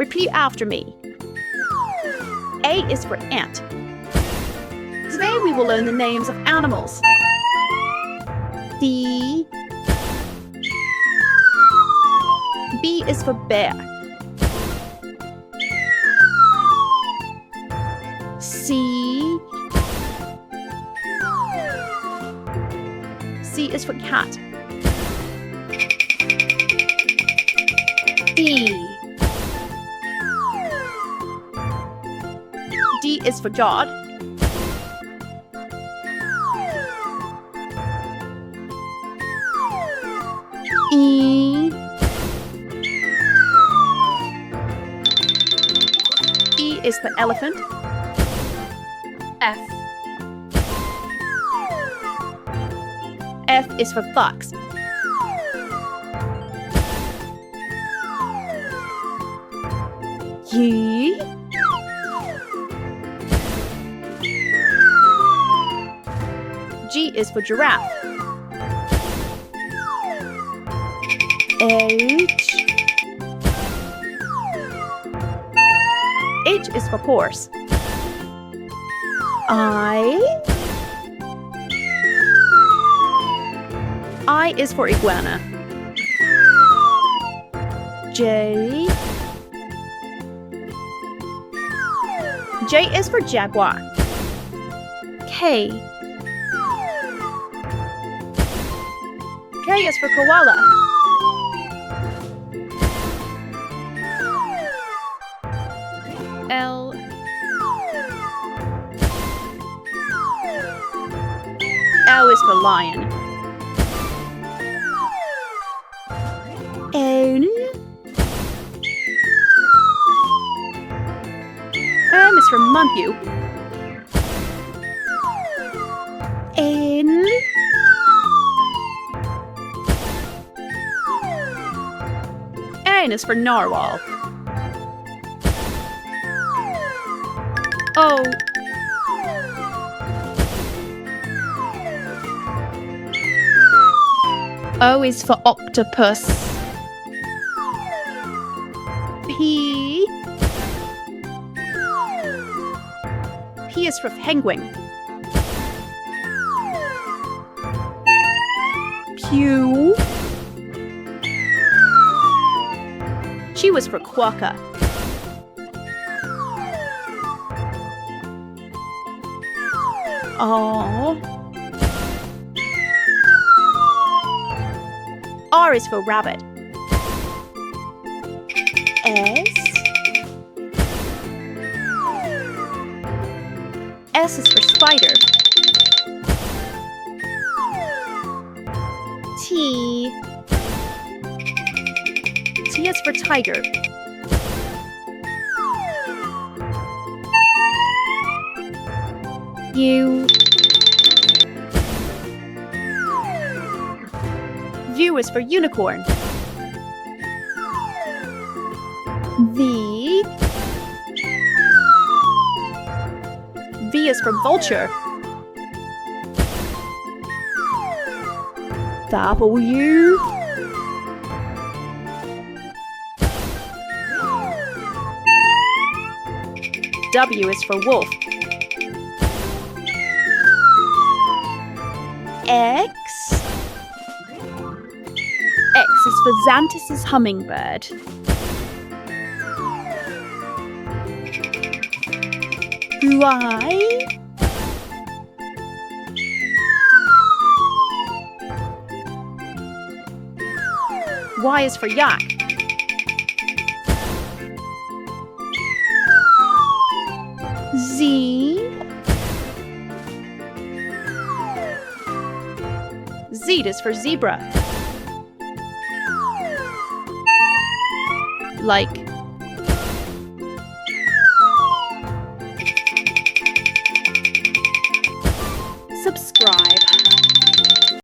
Repeat after me. A is for ant. Today we will learn the names of animals. D. B is for bear. C. C is for cat. D. D is for dog. E. E is for elephant. F. F is for fox. G. G is for giraffe. H. H is for horse. I is for iguana. J. J is for jaguar. K. K is for koala. L. L is for lion. N. M is for monkey. N. N is for narwhal. O. O is for octopus. P. P is for penguin. Q. Q is for quokka. R. R is for rabbit. S. S is for spider. T. T is for tiger. U. U is for unicorn. V. V is for vulture. W. W is for wolf. X. X is for Xantus' hummingbird. Y. Y is for yak. Z. Z is for zebra. Like